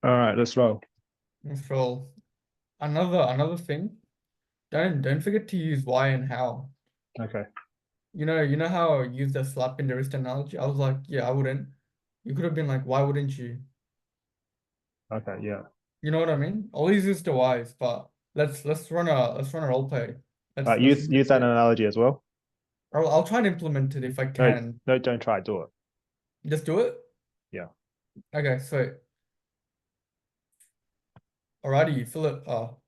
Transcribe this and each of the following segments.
All right, let's roll. So another thing, don't forget to use why and how. Okay. You know how I used the slap in the wrist analogy? I was like, yeah, I wouldn't. You could have been like, why wouldn't you? Okay. Yeah. You know what I mean? Always use the whys, but let's run a role play. All right. Let's Use that analogy as well. I'll try and implement it if I No, can. no, don't try. Do it. Just do it. Yeah. Okay, so alrighty, Philip. No,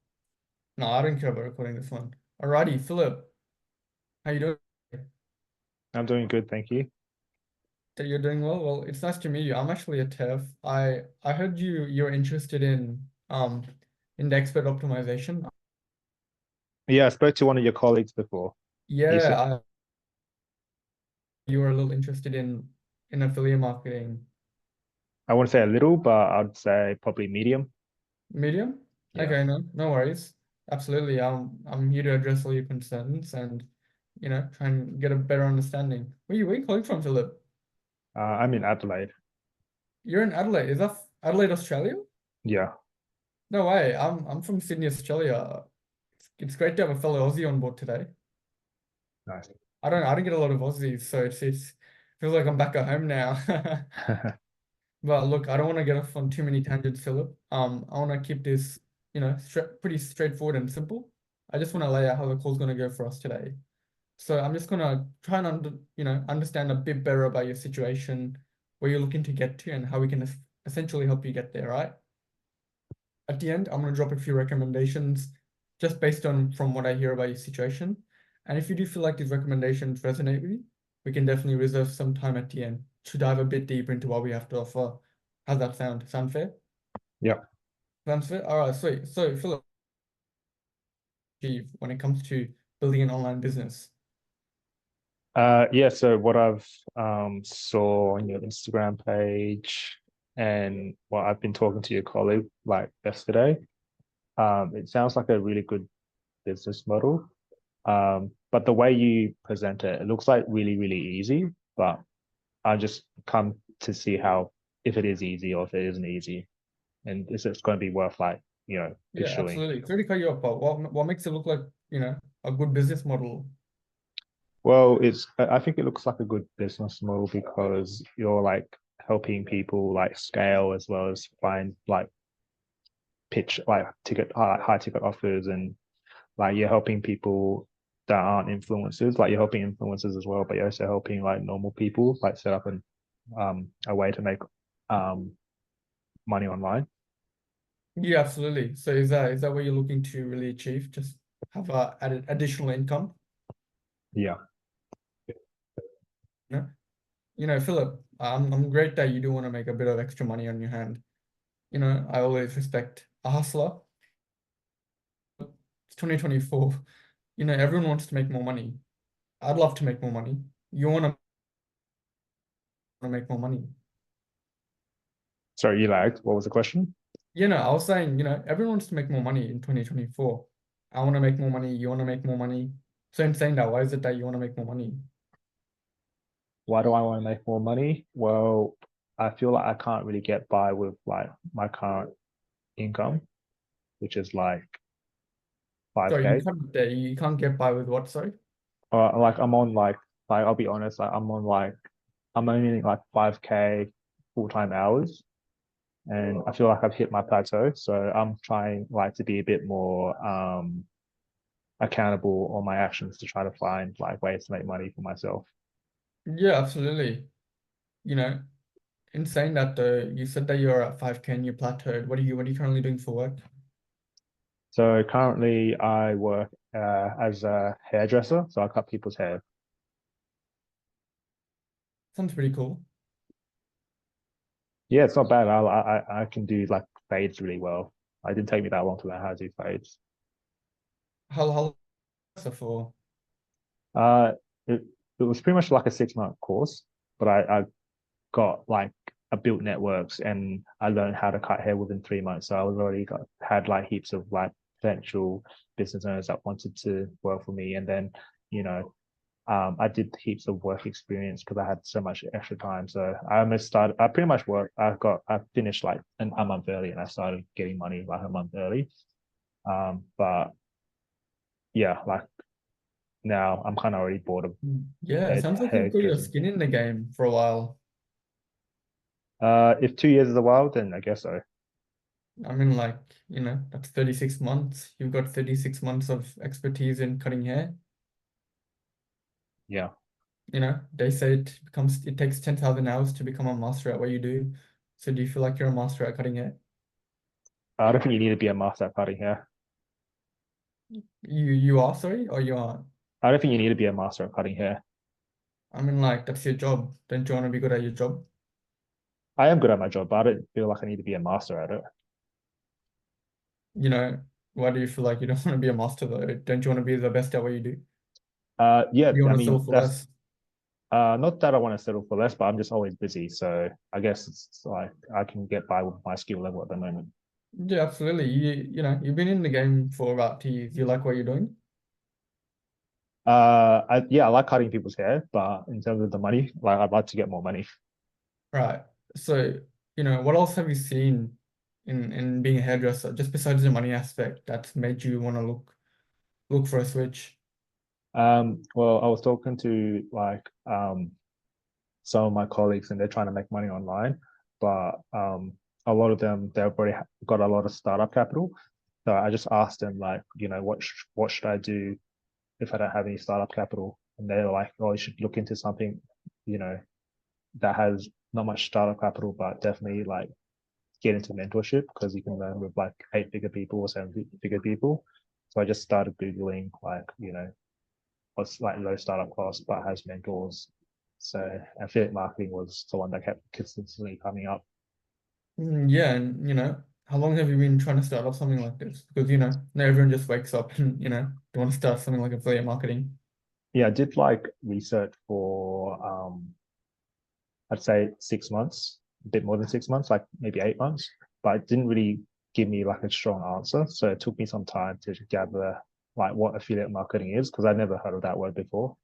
I don't care about recording this one. Alrighty, Philip. How you doing? I'm doing good, thank you. That you're doing well? Well, it's nice to meet you. I'm actually a Tev. I heard you're interested in the expert optimization. Yeah, I spoke to one of your colleagues before. He said, Yeah, you were a little interested in affiliate marketing. I wouldn't say a little, but I'd say probably medium. Medium? Yeah. Okay, no worries. Absolutely. I'm here to address all your concerns and try and get a better understanding. Where you calling from, Philip? I'm in Adelaide. You're in Adelaide. Is that Adelaide, Australia? Yeah. No way. I'm from Sydney, Australia. It's great to have a fellow Aussie on board today. Nice. I don't get a lot of Aussies, so it's feels like I'm back at home now. But look, I don't want to get off on too many tangents, Philip. I want to keep this, pretty straightforward and simple. I just want to lay out how the call's going to go for us today. So I'm just going to try and understand a bit better about your situation, where you're looking to get to, and how we can essentially help you get there, right? At the end, I'm going to drop a few recommendations just based on from what I hear about your situation. And if you do feel like these recommendations resonate with you, we can definitely reserve some time at the end to dive a bit deeper into what we have to offer. How's that sound? Sound fair? Yeah. Sounds fair? All right, sweet. So, Philip, when it comes to building an online business, Yeah, so what I've saw on your Instagram page and what I've been talking to your colleague like yesterday, it sounds like a really good business model. But the way you present it, it looks like really, really easy, but I just come to see how if it is easy or if it isn't easy, and is it's going to be worth like yeah, pursuing. absolutely. Sorry to cut you off, but what makes it look like, a good business model? Well, I think it looks like a good business model because you're like helping people like scale as well as find like pitch like ticket high ticket offers, and like you're helping people that aren't influencers, like you're helping influencers as well, but you're also helping like normal people like set up a way to make um money online. Yeah, absolutely. So is that what you're looking to really achieve? Just have a added additional income? Yeah. You Philip, I'm great that you do want to make a bit of extra money on your hand. I always respect a hustler. It's 2024. Everyone wants to make more money. I'd love to make more money. You want to make more money. Sorry, you lagged. What was the question? I was saying, everyone wants to make more money in 2024. I want to make more money. You want to make more money. So in saying that, why is it that you want to make more money? Why do I want to make more money? Well, I feel like I can't really get by with like my current income, which is like Sorry, 5K. you can't get by with what, sorry? Like I'm on like I'll be honest, like I'm only like 5K full-time hours, and I feel like I've hit my plateau. So I'm trying like to be a bit more accountable on my actions to try to find like ways to make money for myself. Yeah, absolutely. You know, in saying that though, you said that you're at 5K and you plateaued. What are you currently doing for work? So currently I work as a hairdresser, so I cut people's hair. Sounds pretty cool. Yeah, it's not bad. I can do like fades really well. It didn't take me that long to learn how to do fades. How long is it for? Uh, it it was pretty much like a 6 month course, but I got like I built networks and I learned how to cut hair within 3 months. So I was already got had like heaps of like potential business owners that wanted to work for me, and then you know I did heaps of work experience because I had so much extra time. So I almost started. I pretty much worked. I finished like a month early, and I started getting money like a month early. But yeah, like now I'm kind of already bored of Yeah, sounds like you've got your hairdressing. skin in the game for a while. If 2 years is a while, then I guess so. I mean, like, that's 36 months. You've got 36 months of expertise in cutting hair. Yeah, They say it takes 10,000 hours to become a master at what you do. So do you feel like you're a master at cutting hair? I don't think you need to be a master at cutting hair. You are, sorry, or you aren't? I don't think you need to be a master at cutting hair. I mean, like, that's your job. Don't you want to be good at your job? I am good at my job, but I don't feel like I need to be a master at it. You know, why do you feel like you don't want to be a master though? Don't you want to be the best at what you do? Yeah, You I want to mean settle for that's less? not that I want to settle for less, but I'm just always busy. So I guess it's like I can get by with my skill level at the moment. Yeah, absolutely. You've been in the game for about 2 years. You like what you're doing? Yeah, I like cutting people's hair, but in terms of the money, like I'd like to get more money. Right. So, what else have you seen in being a hairdresser, just besides the money aspect, that's made you want to look for a switch? Well, I was talking to like some of my colleagues, and they're trying to make money online, but a lot of them they've already got a lot of startup capital. So I just asked them like, what should I do if I don't have any startup capital? And they're like, oh, you should look into something, you know, that has not much startup capital, but definitely like get into mentorship because you can learn with like 8 figure people or 7 figure people. So I just started Googling like, what's like low startup cost but has mentors. So affiliate marketing was the one that kept consistently coming up. Yeah, and how long have you been trying to start off something like this? Because not everyone just wakes up and they want to start something like affiliate marketing. Yeah, I did like research for I'd say 6 months, a bit more than 6 months, like maybe 8 months, but it didn't really give me like a strong answer. So it took me some time to gather like what affiliate marketing is because I'd never heard of that word before.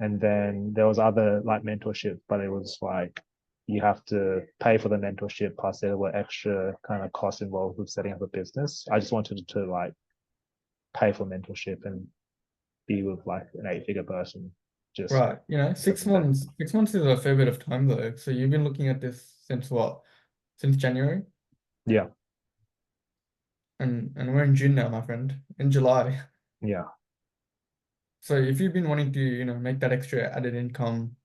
And then there was other like mentorship, but it was like you have to pay for the mentorship plus there were extra kind of costs involved with setting up a business. I just wanted to like pay for mentorship and be with like an 8 figure person. Just Right. go Six from there. months. 6 months is a fair bit of time though. So you've been looking at this since what? Since January? Yeah, And we're in June now, my friend. In July. yeah. So if you've been wanting to, make that extra added income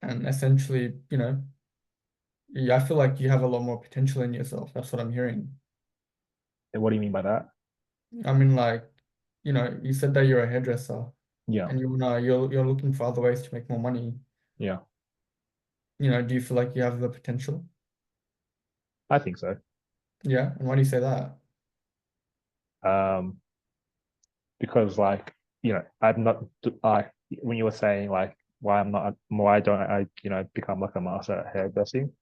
and essentially, yeah, I feel like you have a lot more potential in yourself. That's what I'm hearing. And what do you mean by that? I mean, like, you said that you're a hairdresser Yeah, and you're looking for other ways to make more money. yeah. Do you feel like you have the potential? I think so. Yeah. And why do you say that? Um, because like I'm not like when you were saying like why don't I become like a master at hairdressing.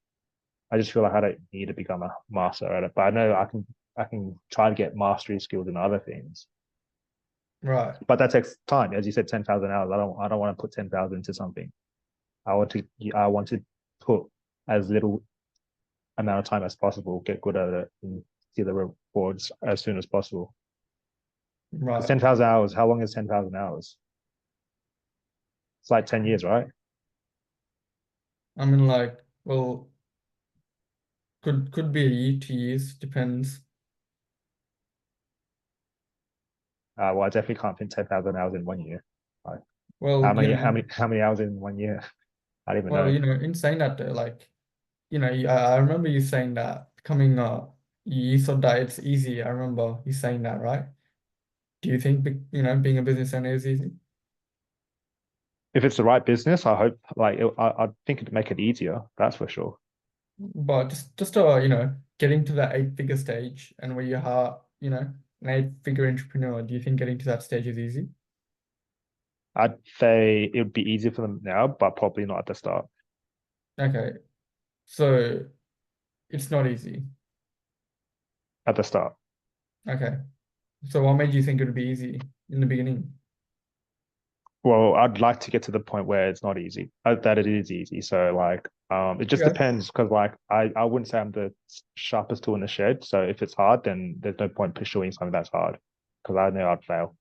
I just feel like I don't need to become a master at it, but I know I can try to get mastery skills in other things. Right. But that takes time, as you said, 10,000 hours. I don't want to put 10,000 into something. I want to put as little amount of time as possible, get good at it, and see the rewards as soon as possible. Because Right. 10,000 hours, how long is 10,000 hours? It's like 10 years, right? I mean, like, well, could be a year, 2 years, depends. Well, I definitely can't fit 10,000 hours in 1 year. Like, how Well, many how many how many hours in 1 year? I don't even well, know. in saying that, though, like, I remember you saying that becoming you thought that it's easy. I remember you saying that, right? Do you think, being a business owner is easy? If it's the right business, I hope like I think it'd make it easier. That's for sure. But just getting to that 8-figure stage and where you are, an 8-figure entrepreneur, do you think getting to that stage is easy? I'd say it would be easier for them now, but probably not at the start. Okay, so it's not easy. At the start, Okay, so what made you think it would be easy in the beginning? Well, I'd like to get to the point where it's not easy, that it is easy. So like, it just Okay. depends because like I wouldn't say I'm the sharpest tool in the shed. So if it's hard, then there's no point pursuing something that's hard because I know I'd fail.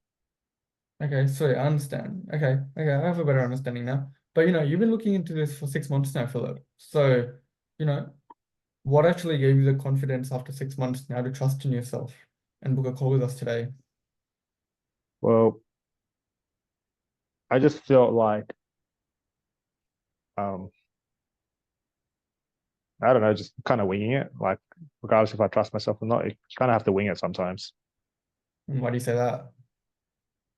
Okay, so I understand. Okay, I have a better understanding now. But you've been looking into this for 6 months now, Philip. So, you know, what actually gave you the confidence after 6 months now to trust in yourself and book a call with us today? Well, I just felt like um I don't know, just kind of winging it. Like regardless if I trust myself or not, you kind of have to wing it sometimes. And why do you say that?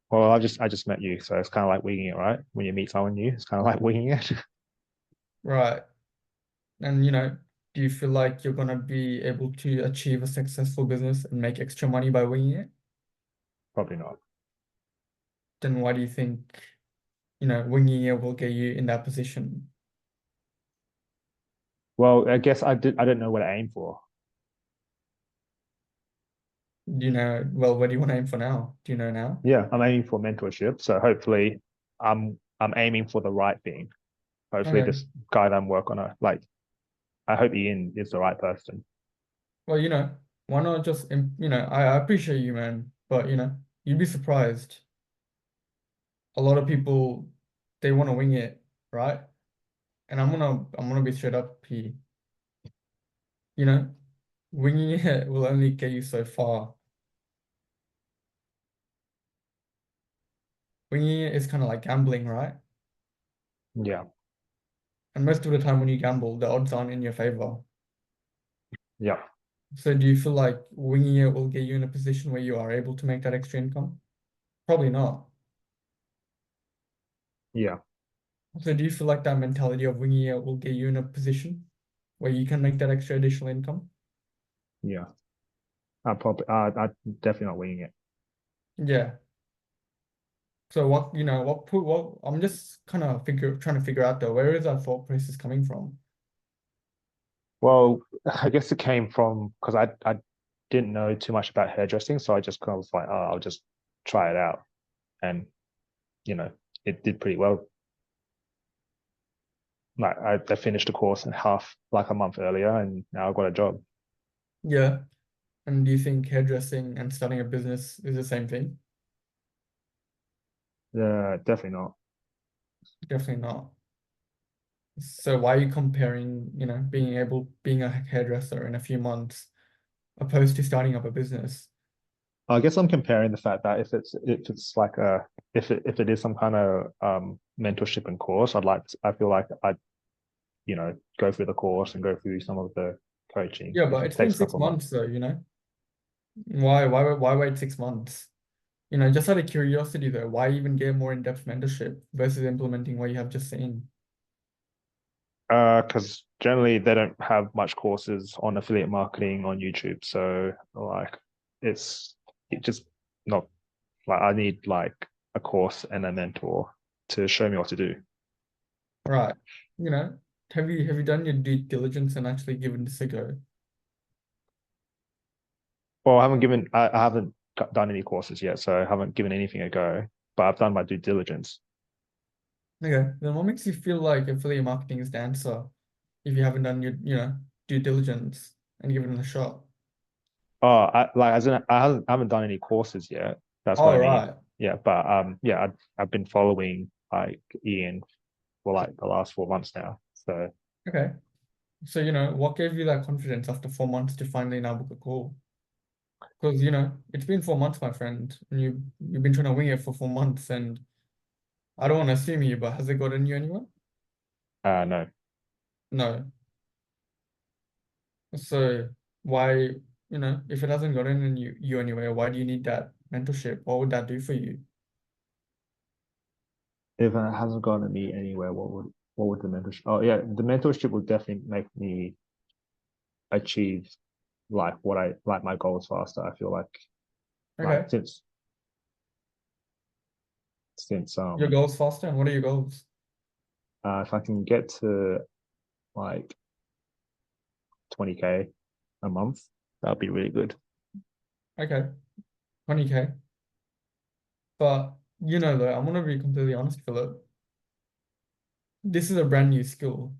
Well, I just met you, so it's kind of like winging it, right? When you meet someone new, it's kind of like winging it. Right. And do you feel like you're gonna be able to achieve a successful business and make extra money by winging it? Probably not. Then why do you think, winging it will get you in that position? Well, I guess I didn't know what to aim for. Well, what do you want to aim for now? Do you know now? Yeah, I'm aiming for mentorship. So hopefully I'm aiming for the right thing. Hopefully Okay. this guy that I'm working on, like I hope Ian is the right person. Well, why not just, I appreciate you, man, but you'd be surprised. A lot of people, they want to wing it, right? And I'm gonna be straight up here. You know, Winging it will only get you so far. Winging it is kind of like gambling, right? Yeah, And most of the time when you gamble, the odds aren't in your favor. yeah, So do you feel like winging it will get you in a position where you are able to make that extra income? Probably not. yeah, So do you feel like that mentality of winging it will get you in a position where you can make that extra additional income? yeah. I definitely not winging it. Yeah. So what I'm just kind of trying to figure out though, where is that thought process coming from? Well, I guess it came from because I didn't know too much about hairdressing, so I just kind of was like, oh, I'll just try it out, and you know, it did pretty well. Like I finished the course in half like a month earlier, and now I've got a job. Yeah. And do you think hairdressing and starting a business is the same thing? Yeah, definitely not. Definitely not. So why are you comparing, being a hairdresser in a few months opposed to starting up a business? I guess I'm comparing the fact that if it's like a if it is some kind of mentorship and course, I feel like I'd go through the course and go through some of the coaching Yeah, if but it it's been takes a six couple of months. months though, Why wait 6 months? Just out of curiosity though, why even get more in-depth mentorship versus implementing what you have just seen? Because generally they don't have much courses on affiliate marketing on YouTube, so like it's it just not like I need like a course and a mentor to show me what to do. Right. You know, have you done your due diligence and actually given this a go? Well, I haven't done any courses yet, so I haven't given anything a go. But I've done my due diligence. Okay, then what makes you feel like affiliate marketing is the answer if you haven't done your, due diligence and given it a shot? Oh, like as in I haven't done any courses yet. That's what I All mean. right. Yeah, but yeah, I've been following like Ian for like the last 4 months now. So Okay. So, what gave you that confidence after 4 months to finally now book a call? Because, it's been 4 months, my friend, and you've been trying to wing it for 4 months, and I don't want to assume you, but has it gotten you anywhere? no. No. So why, if it hasn't gotten you anywhere, why do you need that mentorship? What would that do for you? If it hasn't gone me anywhere, what would the mentorship? Oh yeah, the mentorship would definitely make me achieve like what I like my goals faster. I feel like Okay. since Your goals faster, and what are your goals? if I can get to like 20K a month, that'd be really good. Okay. 20K. But Though, I'm gonna be completely honest, Philip. This is a brand new skill.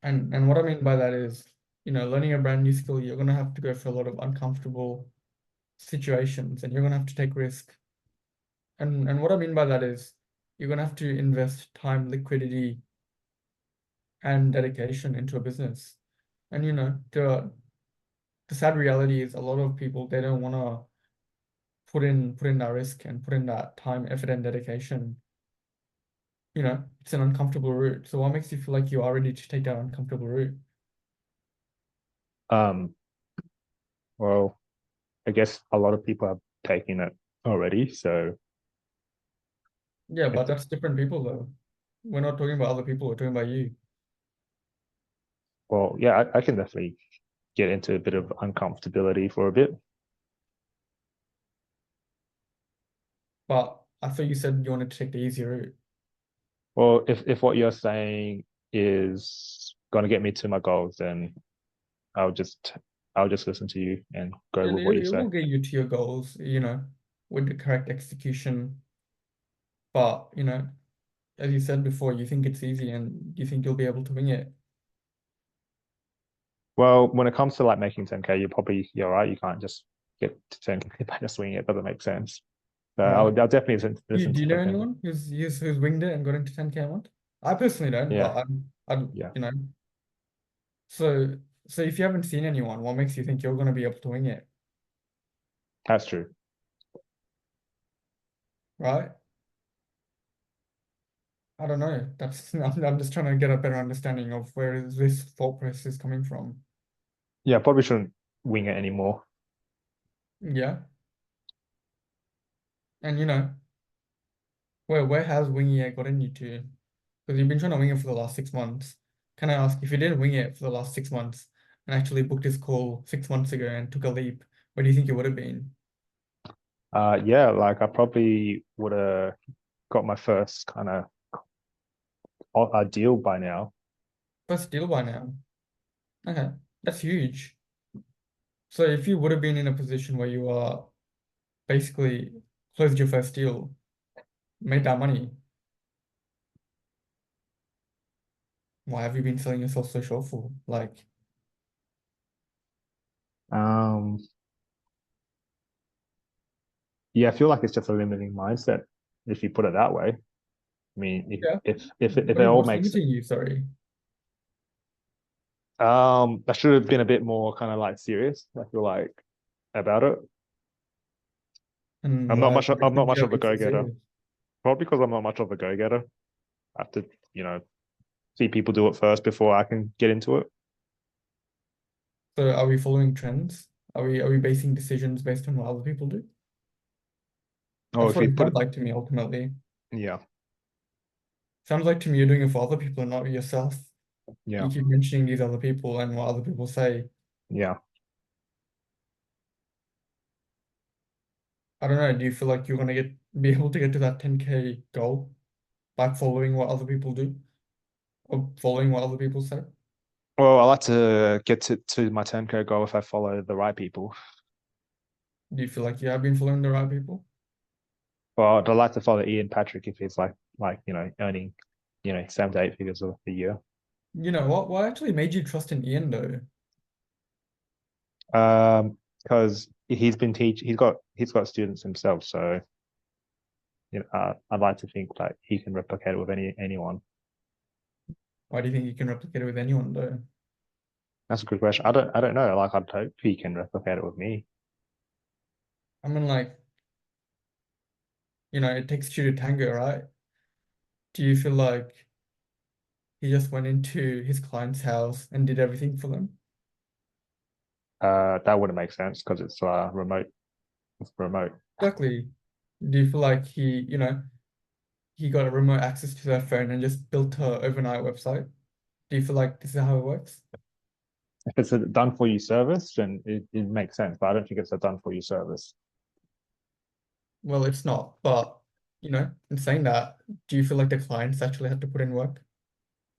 And what I mean by that is, learning a brand new skill, you're gonna have to go through a lot of uncomfortable situations and you're gonna have to take risk. And what I mean by that is you're gonna have to invest time, liquidity, and dedication into a business. And the sad reality is a lot of people they don't wanna put in that risk and put in that time, effort, and dedication. It's an uncomfortable route. So what makes you feel like you are ready to take that uncomfortable route? Um, well, I guess a lot of people have taken it already. So Yeah, but it's, that's different people though. We're not talking about other people, we're talking about you. well, yeah, I can definitely get into a bit of uncomfortability for a bit. But I thought you said you wanted to take the easy route. Well, if what you're saying is going to get me to my goals, then I'll just I'll just listen to you and go It, with what it, you it say. will get you to your goals, with the correct execution. But, as you said before, you think it's easy and you think you'll be able to wing it. Well, when it comes to like making 10K, you're right. You can't just get to 10K by just swinging it. Doesn't make sense. So Right? I'll definitely Do you, listen do to you know the thing. anyone who's winged it and got into 10K a month? I personally don't, Yeah, but I'm, yeah, so so if you haven't seen anyone, what makes you think you're gonna be able to wing it, that's true. right? I don't know. That's I'm just trying to get a better understanding of where is this thought process is coming from. Yeah, probably shouldn't wing it anymore. Yeah. And where has winging it gotten you to? Because you've been trying to wing it for the last 6 months. Can I ask if you didn't wing it for the last 6 months and actually booked this call 6 months ago and took a leap, where do you think you would have been? Yeah, like I probably would have got my first kind of deal by now. First deal by now. Okay, that's huge. So if you would have been in a position where you are basically closed your first deal, made that money, why have you been selling yourself so short for? Like, Um, yeah, I feel like it's just a limiting mindset if you put it that way. I mean, yeah, if it all what's makes limiting you? Sorry. I should have been a bit more kind of like serious. I feel like about it. And why I'm not think much you have of a been so go-getter. serious? Probably because I'm not much of a go-getter. I have to, you know, see people do it first before I can get into it. So are we following trends? Are we basing decisions based on what other people do? Oh, That's if what you it put sounds it, like to me ultimately. yeah, Sounds like to me you're doing it for other people and not yourself. yeah, You keep mentioning these other people and what other people say. yeah. I don't know, do you feel like you're gonna be able to get to that 10K goal by following what other people do or following what other people say? Well, I like to get to my 10K goal if I follow the right people. Do you feel like you have been following the right people? Well, I'd like to follow Ian Patrick if he's like earning 7 to 8 figures a year. You know what actually made you trust in Ian though? Because he's got students himself, so I'd like to think that he can replicate it with anyone. Why do you think you can replicate it with anyone though? That's a good question. I don't know. Like I'd hope he can replicate it with me. I mean, like, it takes two to tango, right? Do you feel like he just went into his client's house and did everything for them? That wouldn't make sense because it's remote. It's remote. Exactly. Do you feel like he got a remote access to their phone and just built a overnight website? Do you feel like this is how it works? If it's a done for you service, then it makes sense. But I don't think it's a done for you service. Well, it's not, but in saying that, do you feel like the clients actually had to put in work?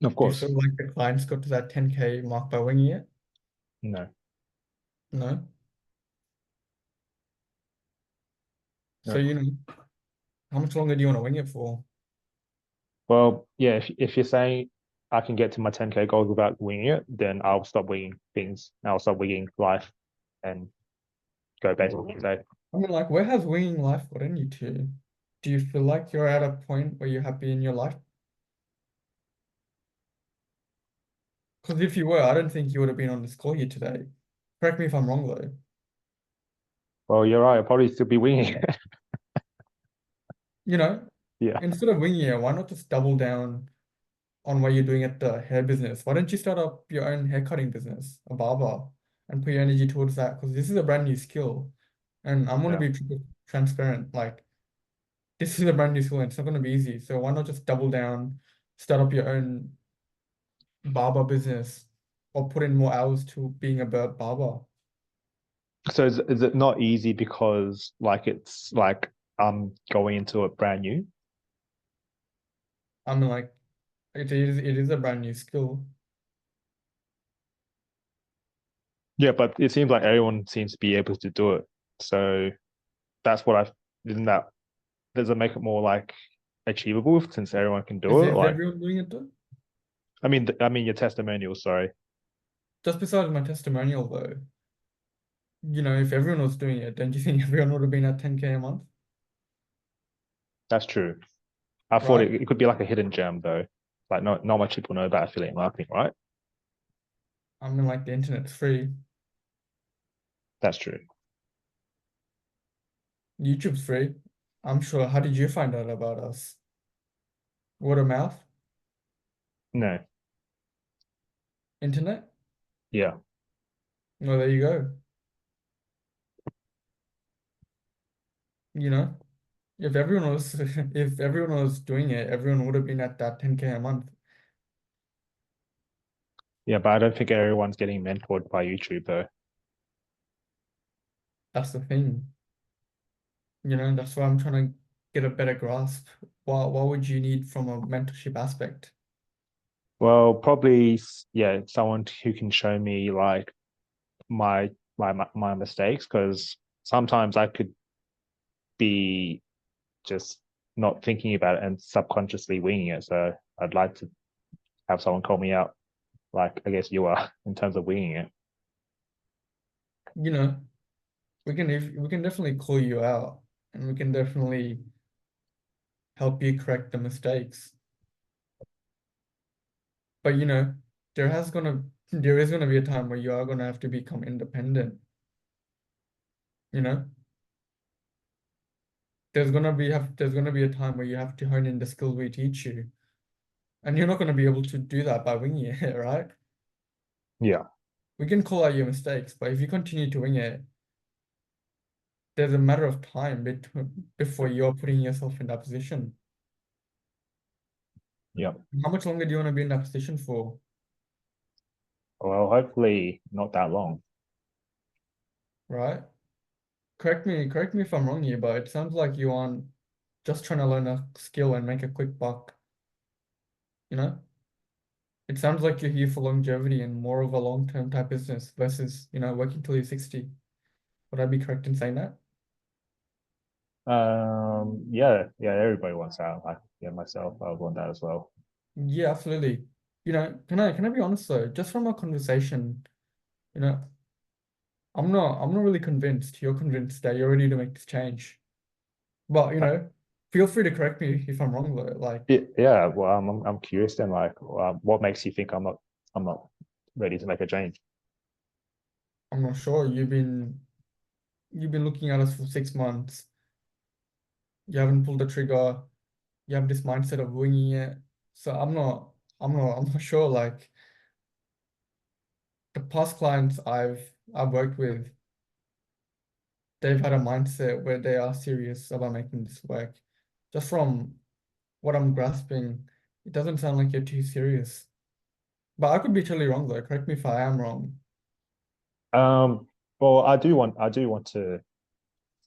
Of Do you course, feel like the clients got to that 10K mark by winging it? no, No. So no. How much longer do you want to wing it for? Well, yeah, if you're saying I can get to my 10K goals without winging it, then I'll stop winging things. I'll stop winging life and go based on today. I mean, like, where has winging life gotten you to? Do you feel like you're at a point where you're happy in your life? Because if you were, I don't think you would have been on this call here today. Correct me if I'm wrong, though. Well, you're right. I'll probably still be winging it. You know, Yeah. instead of winging it, why not just double down on what you're doing at the hair business? Why don't you start up your own hair cutting business, a barber, and put your energy towards that? Because this is a brand new skill, and I'm gonna Yeah. be transparent. Like, this is a brand new skill, and it's not gonna be easy. So why not just double down, start up your own barber business, or put in more hours to being a barber? So is it not easy because like it's like I'm going into it brand new? I mean, like, it is a brand new skill. Yeah, but it seems like everyone seems to be able to do it. So that's what I isn't that does it make it more like achievable since everyone can do it? Is Like everyone doing it though? I mean your testimonial, sorry. Just besides my testimonial though, if everyone was doing it, don't you think everyone would have been at 10K a month, That's true. I thought right? it could be like a hidden gem though. Like not much people know about affiliate marketing, right? I mean, like the internet's free, That's true. YouTube's free. I'm sure. How did you find out about us? Word of mouth? No. Internet? Yeah. Well, there you go. You know, if everyone was if everyone was doing it, everyone would have been at that 10K a month. Yeah, but I don't think everyone's getting mentored by YouTube though. That's the thing. That's why I'm trying to get a better grasp. What would you need from a mentorship aspect? Well, probably yeah, someone who can show me like my mistakes because sometimes I could be just not thinking about it and subconsciously winging it. So I'd like to have someone call me out, like I guess you are in terms of winging it. You know, we can definitely call you out and we can definitely help you correct the mistakes. But there is gonna be a time where you are gonna have to become independent. You know, there's gonna be a time where you have to hone in the skill we teach you, and you're not gonna be able to do that by winging it, right? Yeah, We can call out your mistakes, but if you continue to wing it, there's a matter of time before you're putting yourself in that position. yeah. How much longer do you want to be in that position for, Well, hopefully not that long. right? Correct me if I'm wrong here, but it sounds like you aren't just trying to learn a skill and make a quick buck, you know? It sounds like you're here for longevity and more of a long-term type business versus, working till you're 60. Would I be correct in saying that? Yeah, yeah. Everybody wants that. Like, yeah, myself, I would want that as well. Yeah, absolutely. Can I be honest though? Just from our conversation, you know, I'm not really convinced. You're convinced that you're ready to make this change. But, feel free to correct me if I'm wrong though. Like, Yeah. Well, I'm curious then. Like, what makes you think I'm not ready to make a change? I'm not sure. You've been looking at us for 6 months. You haven't pulled the trigger. You have this mindset of winging it. So I'm not sure. Like the past clients I've worked with, they've had a mindset where they are serious about making this work. Just from what I'm grasping, it doesn't sound like you're too serious. But I could be totally wrong though. Correct me if I am wrong. Um, well, I do want to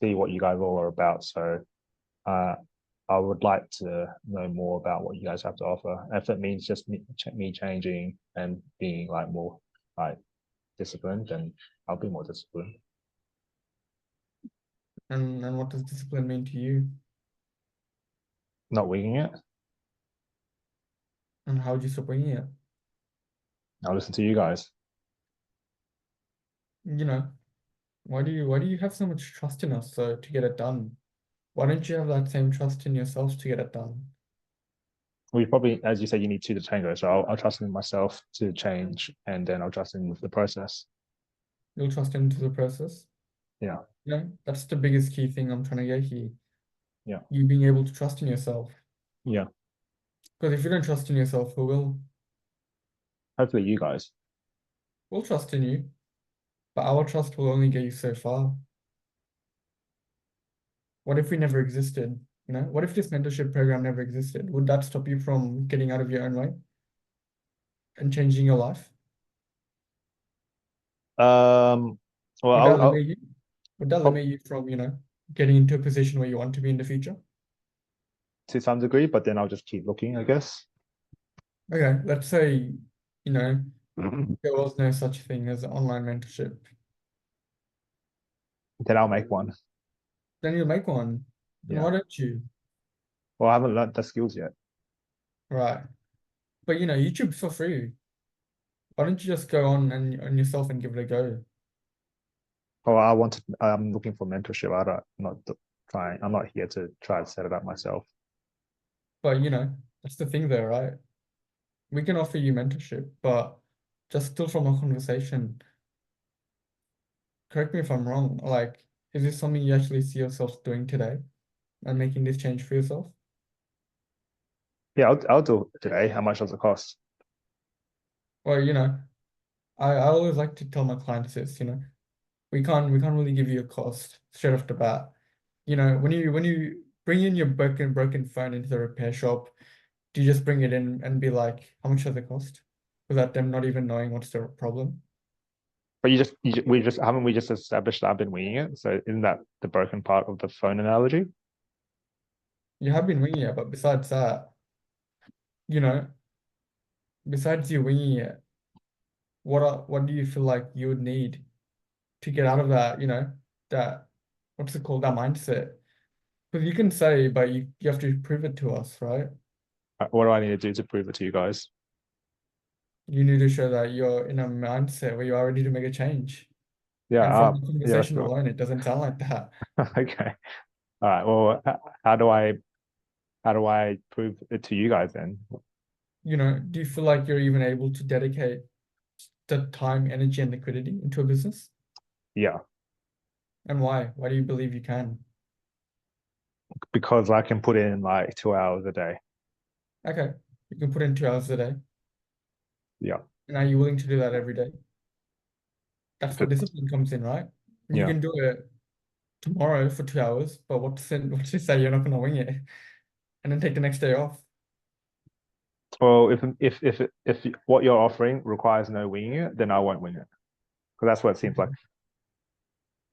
see what you guys all are about. So, uh, I would like to know more about what you guys have to offer. If it means just me changing and being like more like disciplined, then I'll be more disciplined. And what does discipline mean to you? not winging it. And how would you stop winging it? I'll listen to you guys. You know, why do you have so much trust in us so to get it done? Why don't you have that same trust in yourself to get it done? We probably, as you said, you need two to tango. So I'll trust in myself to change, and then I'll trust in the process. You'll trust into the process. Yeah, That's the biggest key thing I'm trying to get here. yeah, You being able to trust in yourself. yeah. Because if you don't trust in yourself, who will? Hopefully, you guys. We'll trust in you, but our trust will only get you so far. What if we never existed? What if this mentorship program never existed? Would that stop you from getting out of your own way and changing your life? Um, well, Would that I'll limit you? Would that prob- limit you from, getting into a position where you want to be in the future? to some degree, but then I'll just keep looking, I guess. Okay, let's say, you know, Then there was no such thing as online mentorship. I'll make one. Then you'll make one. And Yeah. why don't you? Well, I haven't learned the skills yet. Right. But YouTube's for free. Why don't you just go on yourself and give it a go? Oh, I wanted. I'm looking for mentorship. I'm not trying. I'm not here to try to set it up myself. But that's the thing there, right? We can offer you mentorship, but just still from a conversation, correct me if I'm wrong, like, is this something you actually see yourself doing today and making this change for yourself? Yeah, I'll do it today. How much does it cost? Well, I always like to tell my clients this, we can't really give you a cost straight off the bat. When you bring in your broken phone into the repair shop, do you just bring it in and be like, how much does it cost? Without them not even knowing what's the problem. But we just haven't we just established that I've been winging it. So isn't that the broken part of the phone analogy? You have been winging it, but besides that, you know, besides you winging it, what do you feel like you would need to get out of that, that what's it called, that mindset? Because you can say, but you have to prove it to us, right? What do I need to do to prove it to you guys? You need to show that you're in a mindset where you are ready to make a change. Yeah, And from the yeah, conversation sure. alone, it doesn't sound like that. Okay. All right. Well, how do I prove it to you guys then? Do you feel like you're even able to dedicate the time, energy, and liquidity into a business? Yeah, And why? Why do you believe you can? because I can put in like 2 hours a day. Okay, you can put in 2 hours a day. Yeah. And are you willing to do that every day? That's where But discipline comes in, right? You yeah. can do it tomorrow for 2 hours, but what's to say you're not gonna wing it and then take the next day off? Well, if what you're offering requires no winging it, then I won't wing it because that's what it seems like.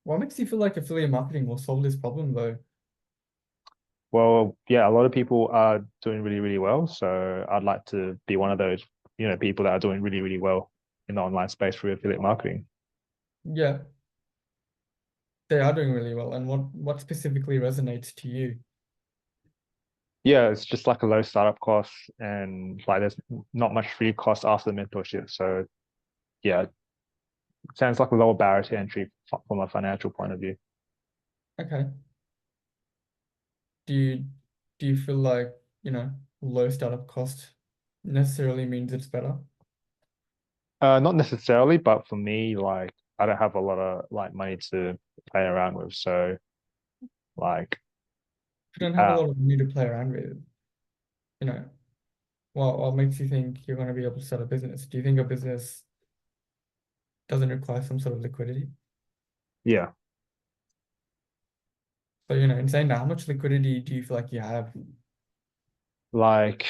What makes you feel like affiliate marketing will solve this problem though? Well, yeah, a lot of people are doing really, really well. So I'd like to be one of those, people that are doing really, really well in the online space for affiliate marketing. Yeah, they are doing really well. And what specifically resonates to you? Yeah, it's just like a low startup cost and like there's not much free cost after the mentorship. So yeah, it sounds like a lower barrier to entry from a financial point of view. Okay. Do you do you feel like, low startup cost necessarily means it's better? Not necessarily, but for me, like I don't have a lot of like money to play around with. So like If you don't have a uh lot of money to play around with, you know, what makes you think you're going to be able to start a business? Do you think a business doesn't require some sort of liquidity? yeah, So, in saying that, how much liquidity do you feel like you have? like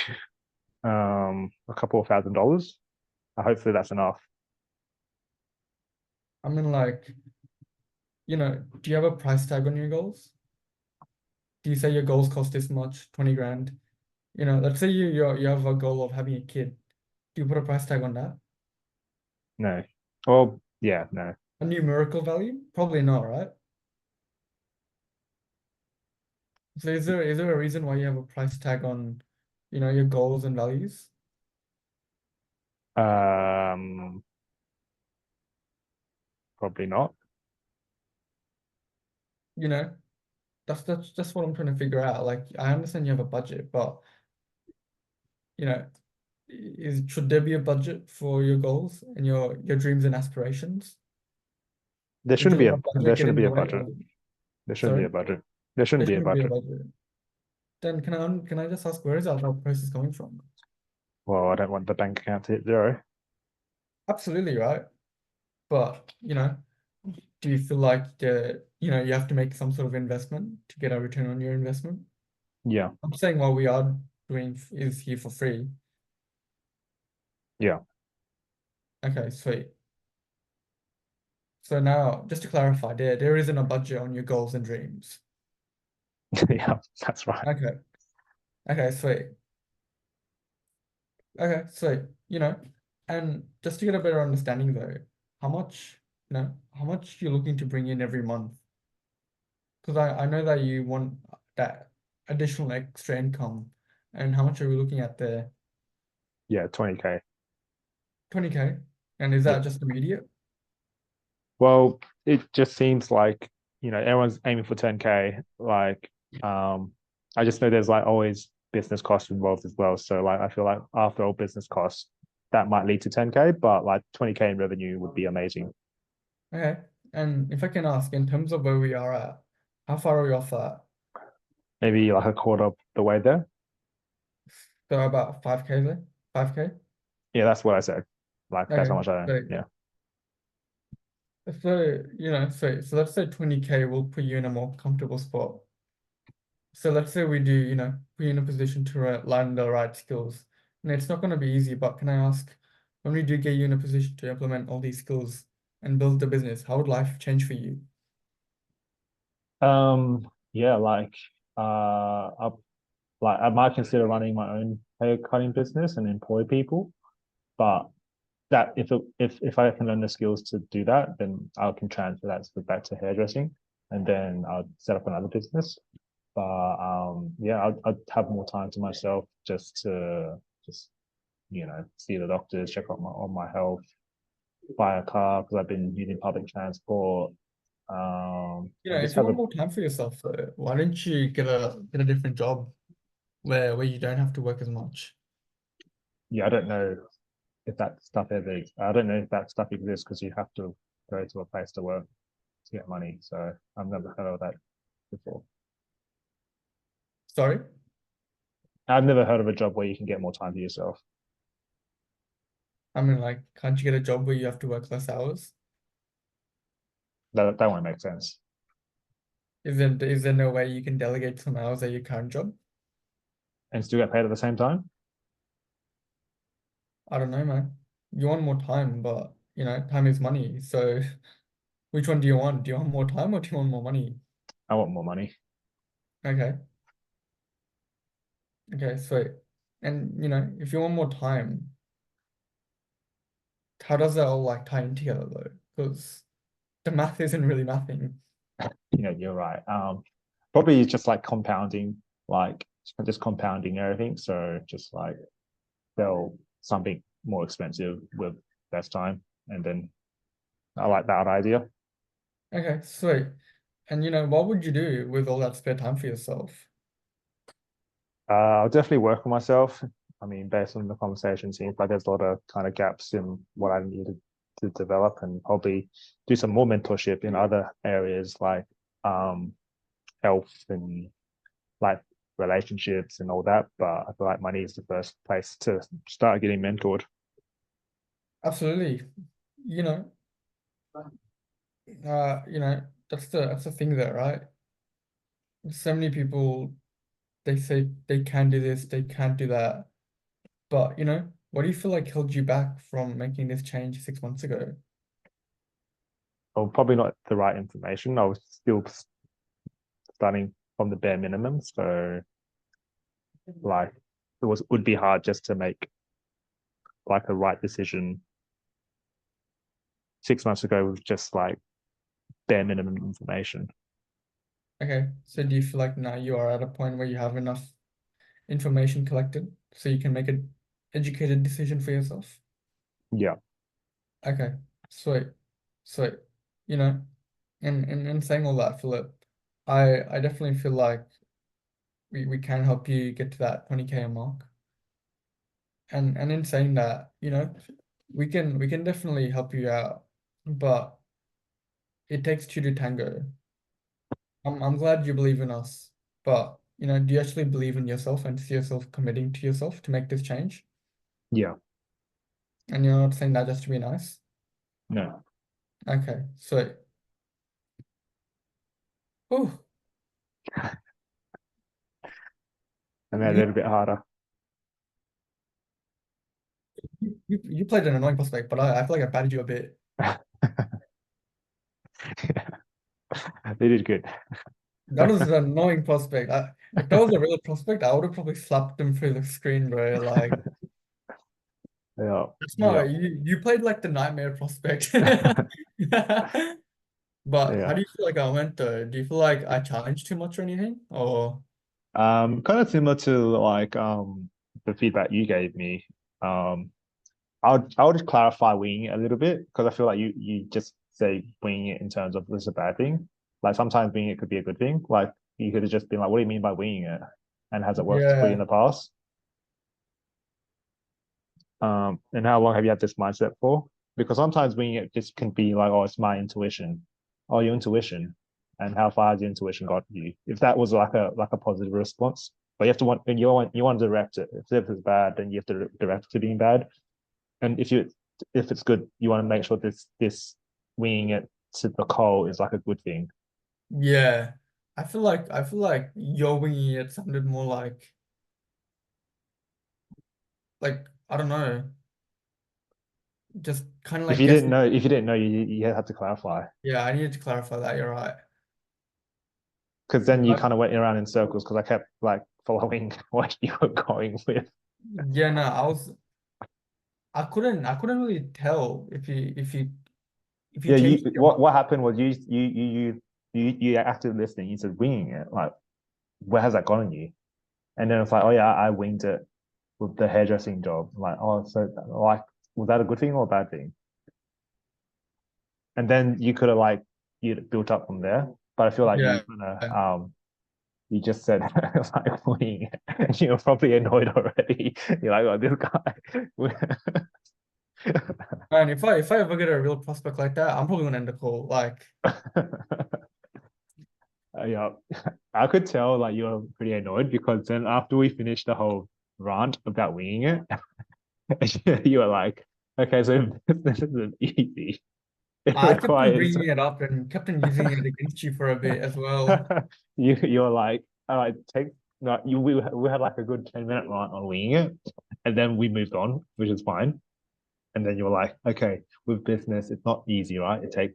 a couple of $1,000. Hopefully that's enough. I mean, like, do you have a price tag on your goals? Do you say your goals cost this much, 20 grand? Let's say you have a goal of having a kid. Do you put a price tag on that? No. Well, yeah, no. A numerical value? Probably not, right? So is there a reason why you have a price tag on, your goals and values? Um, Probably not. You know, that's what I'm trying to figure out. Like, I understand you have a budget, but you know, should there be a budget for your goals and your dreams and aspirations? There Would shouldn't you be let a a there budget get shouldn't in be the a way? budget. There shouldn't be Sorry, a budget. There shouldn't there be a shouldn't be a budget. budget. Then can I just ask, where is our thought process coming from? Well, I don't want the bank account to hit zero. Absolutely right, but do you feel like you have to make some sort of investment to get a return on your investment? Yeah, I'm saying what we are doing is here for free. yeah, Okay, sweet. So now, just to clarify, there isn't a budget on your goals and dreams. yeah. That's right. Okay. Okay, sweet. Okay, sweet. And just to get a better understanding though, how much, how much you're looking to bring in every month? Because I know that you want that additional extra income. And how much are we looking at there? Yeah, 20K. 20K? And is Yeah. that just immediate? Well, it just seems like, everyone's aiming for 10K. Like, I just know there's like always business costs involved as well. So like I feel like after all business costs, that might lead to 10K, but like 20K in revenue would be amazing. Okay. And if I can ask, in terms of where we are at, how far are we off that? Maybe like a quarter of the way there. So about 5K there? 5K? Yeah, that's what I said. Like that's how Okay. much I So yeah. so let's say 20K will put you in a more comfortable spot. So let's say we do, put you in a position to learn the right skills. And it's not going to be easy, but can I ask, when we do get you in a position to implement all these skills and build the business, how would life change for you? Yeah, I might consider running my own hair cutting business and employ people, but that if I can learn the skills to do that, then I can transfer that back to hairdressing, and then I'll set up another business. But yeah, I'd have more time to myself just see the doctors, check out on my health, buy a car because I've been using public transport. And If just you have a want more time for yourself, though, why don't you get a different job where you don't have to work as much? yeah. I don't know if that stuff exists because you have to go to a place to work to get money. So I've never heard of that before. Sorry? I've never heard of a job where you can get more time to yourself. I mean, like, can't you get a job where you have to work less hours? That won't make sense. Is there no way you can delegate some hours at your current job? And still get paid at the same time. I don't know, man. You want more time, but time is money. So which one do you want? Do you want more time or do you want more money? I want more money. Okay. Okay, sweet. And if you want more time, how does that all like tie in together though? Because the math isn't really mathing. You're right. Probably just like compounding, like just compounding everything. So just like sell something more expensive with less time, and then I like that idea. Okay, sweet. And what would you do with all that spare time for yourself? I'll definitely work on myself. I mean, based on the conversation, seems like there's a lot of kind of gaps in what I needed to develop, and probably do some more mentorship in other areas like um, health and like relationships and all that. But I feel like money is the first place to start getting mentored. Absolutely. You know, that's the thing there, right? So many people, they say they can do this, they can't do that. But what do you feel like held you back from making this change 6 months ago? Or probably not the right information. I was still starting from the bare minimum, so like would be hard just to make like a right decision 6 months ago with just like bare minimum information. Okay. So do you feel like now you are at a point where you have enough information collected so you can make an educated decision for yourself? Yeah, Okay. Sweet. Sweet. You know, in saying all that, Philip, I definitely feel like we can help you get to that 20K mark. And in saying that, we can definitely help you out, but it takes two to tango. I'm glad you believe in us, but do you actually believe in yourself and see yourself committing to yourself to make this change? yeah, And you're not saying that just to be nice. no. Okay, so oh, I made it a you little bit harder. you played an annoying prospect, but I feel like I batted you a bit. They did good. That was an annoying prospect. If that was a real prospect, I would have probably slapped him through the screen, bro. Like, Yeah, that's yeah, not you played like the nightmare prospect. But how yeah. do you feel like I went though? Do you feel like I challenged too much or anything? Or Kind of similar to like the feedback you gave me. Um, I would just clarify winging it a little bit because I feel like you just say winging it in terms of this is a bad thing. Like sometimes winging it could be a good thing. Like you could have just been like, "What do you mean by winging it?" And has it worked for you in yeah, the past? And how long have you had this mindset for? Because sometimes winging it just can be like, "Oh, it's my intuition." Oh, your intuition, and how far has your intuition got you? If that was like a positive response, but you want to direct it. If it's bad, then you have to direct it to being bad. And if it's good, you want to make sure this winging it to the coal is like a good thing. yeah. I feel like your winging it sounded more like I don't know, just kind of If like you didn't guessing. know, if you didn't know, you had to clarify Yeah, I needed to clarify that. You're right. because then you But kind of went around in circles because I kept like following what you were going with. yeah, no, I couldn't really tell if you Yeah, changed you your mind. what happened was you acted listening. You said winging it. Like where has that gotten you? And then it's like, oh yeah, I winged it with the hairdressing job. I'm like, oh, so like was that a good thing or a bad thing? And then you could have like you built up from there. But I feel like Yeah. you kind of you just said like winging it. And you're probably annoyed already. You're like, oh, this guy. And if I ever get a real prospect like that, I'm probably gonna end the call. Like, Yeah, I could tell like you were pretty annoyed because then after we finished the whole rant about winging it, you were like, okay, so this isn't easy. It I kept on requires bringing it up and kept on using it against you for a bit as well. you're like, all right, take no, we had like a good 10-minute rant on winging it, and then we moved on, which is fine. And then you were like, okay, with business, it's not easy, right? It takes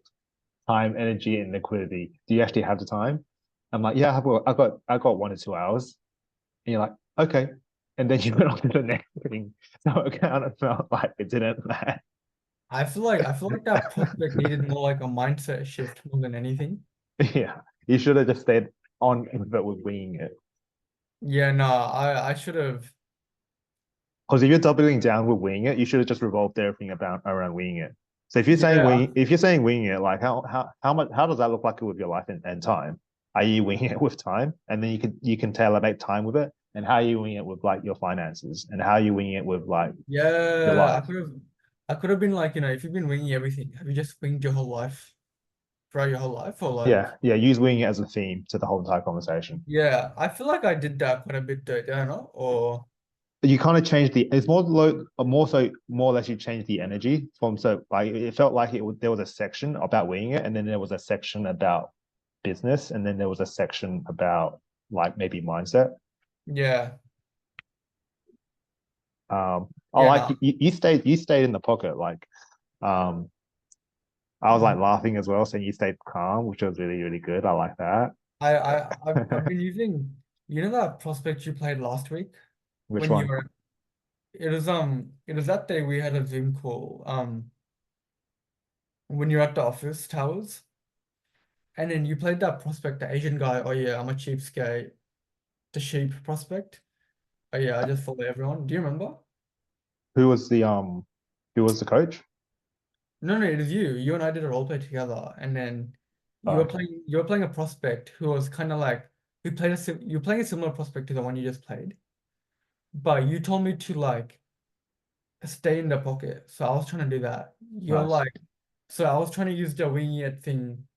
time, energy, and liquidity. Do you actually have the time? I'm like, yeah, I got 1 or 2 hours. And you're like, okay. And then you went on to the next thing. So it kind of felt like it didn't matter. I feel like that prospect needed more like a mindset shift more than anything. Yeah. You should have just stayed on but with winging it. Yeah, no, I should have. Because if you're doubling down with winging it, you should have just revolved everything about around winging it. So Yeah, if you're saying winging it, like how does that look like with your life and time? Are you winging it with time? And then you can tailor make time with it. And how are you winging it with like your finances? And how are you winging it with like your yeah, I life? could have. I could have been like, if you've been winging everything, have you just winged your whole life throughout your whole life, or like? Yeah, yeah. Use winging it as a theme to the whole entire conversation. Yeah, I feel like I did that quite a bit though, don't I? Or You kind of change the it's more or less you change the energy from so like it felt like there was a section about winging it and then there was a section about business and then there was a section about like maybe mindset. yeah, I yeah, like no, you stayed in the pocket like um I was mhm. like laughing as well, so you stayed calm, which was really, really good. I like that. I've been using, that prospect you played last week Which when you one? were. It was that day we had a Zoom call. When you're at the office towers. And then you played that prospect, the Asian guy. Oh yeah, I'm a cheapskate. The sheep prospect. Oh yeah, I just follow everyone. Do you remember? Who was the coach? No, no, it was you. You and I did a role play together, and then Oh, okay. you were playing a prospect who was kind of like you were playing a similar prospect to the one you just played, but you told me to like stay in the pocket. So I was trying to do that. You're Nice. like, so I was trying to use the wing it thing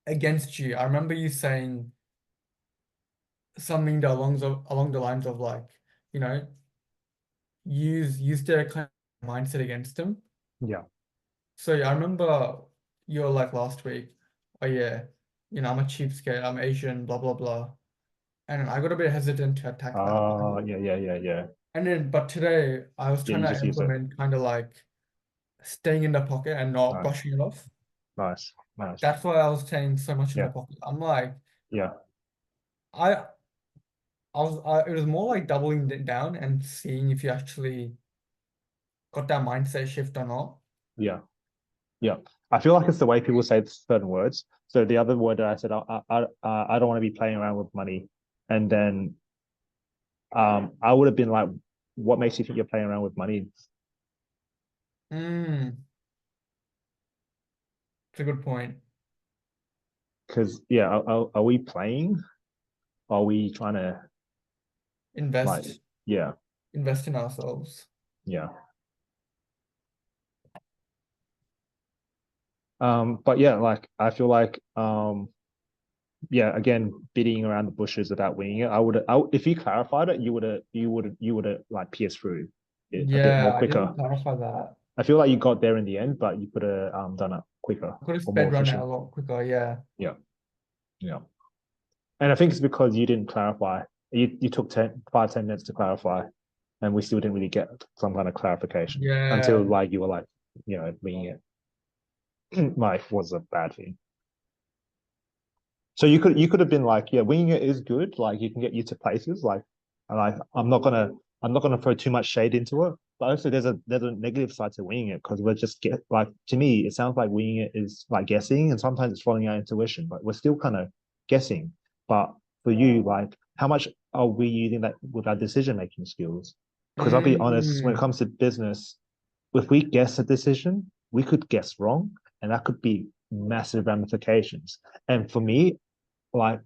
against you. I remember you saying something along the lines of like, you know, use their kind of mindset against them. Yeah. So yeah, I remember you were like last week, oh yeah, I'm a cheapskate, I'm Asian, blah blah blah. And I got a bit hesitant to attack that. Yeah. And then but today I was Yeah, trying you to just use it. implement kind of like staying in the pocket and not Nice. brushing it off. Nice. That's why I was staying so much in the Yeah. pocket. I'm like, Yeah. I it was more like doubling it down and seeing if you actually got that mindset shift or not. Yeah. Yeah. I feel like it's the way people say certain words. So the other word that I said, I don't want to be playing around with money. And then I would have been like, what makes you think you're playing around with money? Mm, it's a good point. Because yeah, are we playing? Are we trying to like, Invest, yeah, invest in ourselves. yeah. But yeah, like I feel like yeah, again, beating around the bushes about winning it. If you clarified it, you would have like pierced through it a bit more Yeah, I quicker. didn't clarify that. I feel like you got there in the end, but you could have done it quicker I could have or sped more run it a efficient. lot quicker. Yeah. Yeah, yeah. And I think it's because you didn't clarify. You took 10 minutes to clarify, and we still didn't really get some kind of clarification until Yeah. like you were like, winging it. Like was a bad thing. So you could have been like, yeah, winging it is good. Like you can get you to places. Like, and I'm not gonna throw too much shade into it. But also there's a negative side to winging it because we're just get like to me it sounds like winging it is like guessing and sometimes it's following our intuition, but we're still kind of guessing. But for you, like how much are we using that with our decision making skills? Because I'll be honest, when it Mm, comes to business, if we guess a decision, we could guess wrong, and that could be massive ramifications. And for me, like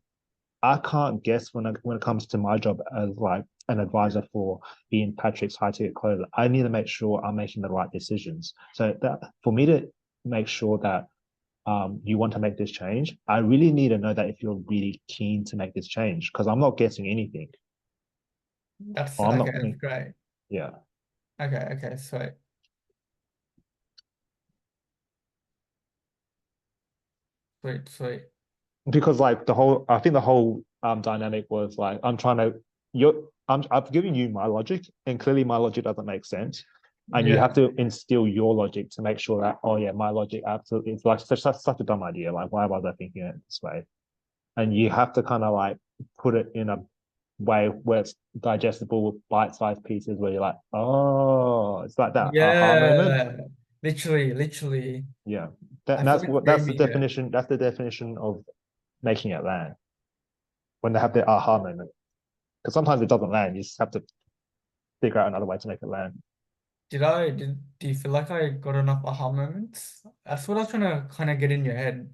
I can't guess when it comes to my job as like an advisor for Ian Patrick's high ticket clothing. I need to make sure I'm making the right decisions. So that for me to make sure that you want to make this change, I really need to know that if you're really keen to make this change, because I'm not guessing anything. that's Or I'm okay. not. That's great. Yeah, Okay. Okay. Sweet. Sweet. Sweet. because like I think the whole dynamic was like I've given you my logic, and clearly my logic doesn't make sense, and you have Yeah. to instill your logic to make sure that oh yeah, my logic absolutely it's like such a dumb idea. Like why was I thinking it this way? And you have to kind of like put it in a way where it's digestible with bite-sized pieces where you're like, oh, it's like that aha moment. Yeah. Literally. Literally. Yeah, that I and feel that's like what gave that's the me it. definition. That's the definition of making it land when they have their aha moment. Because sometimes it doesn't land. You just have to figure out another way to make it land. Do you feel like I got enough aha moments? That's what I was trying to kind of get in your head.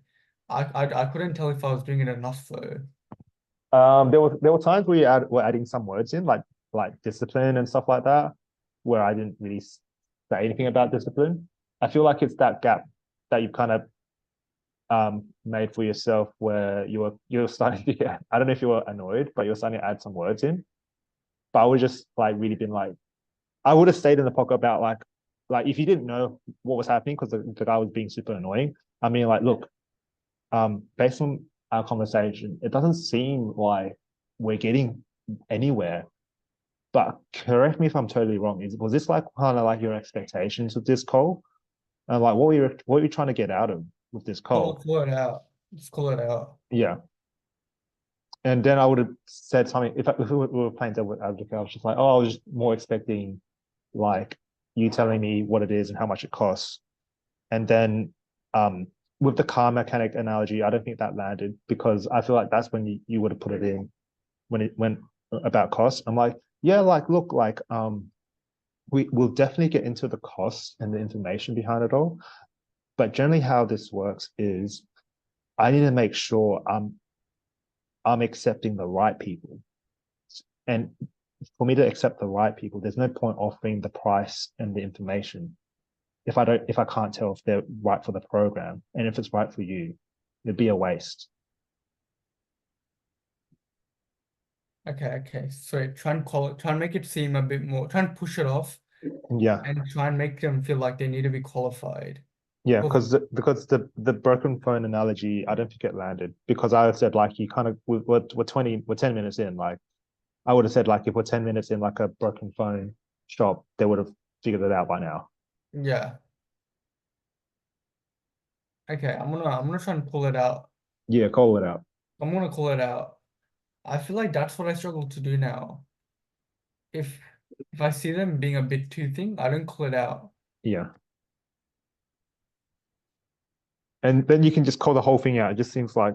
I couldn't tell if I was doing it enough though. There were times where we're adding some words in, like discipline and stuff like that, where I didn't really say anything about discipline. I feel like it's that gap that you've kind of made for yourself where you're starting to get. I don't know if you were annoyed, but you're starting to add some words in. But I would just like really been like, I would have stayed in the pocket about like if you didn't know what was happening because the guy was being super annoying. I mean, like, look, based on our conversation, it doesn't seem like we're getting anywhere. But correct me if I'm totally wrong. Was this like kind of like your expectations with this call? And like, what were you trying to get out of with this call? Call it out. Just call it out. Yeah. And then I would have said something if we were playing devil advocate. I was just like, oh, I was just more expecting like you telling me what it is and how much it costs. And then with the car mechanic analogy, I don't think that landed because I feel like that's when you would have put it in when it went about cost. I'm like, yeah, like look, like we will definitely get into the cost and the information behind it all. But generally how this works is I need to make sure I'm accepting the right people. And for me to accept the right people, there's no point offering the price and the information if I can't tell if they're right for the program and if it's right for you, it'd be a waste. Okay. So try and make it seem a bit more, try and push it off Yeah, and try and make them feel like they need to be qualified. yeah, Well, because the broken phone analogy, I don't think it landed because I said like you kind of we're 10 minutes in, like I would have said like if we're 10 minutes in like a broken phone shop, they would have figured it out by now. yeah. Okay, I'm gonna try and pull it out. Yeah, call it out. I'm gonna call it out. I feel like that's what I struggle to do now. If if I see them being a bit too thin, I don't call it out. Yeah. And then you can just call the whole thing out. It seems like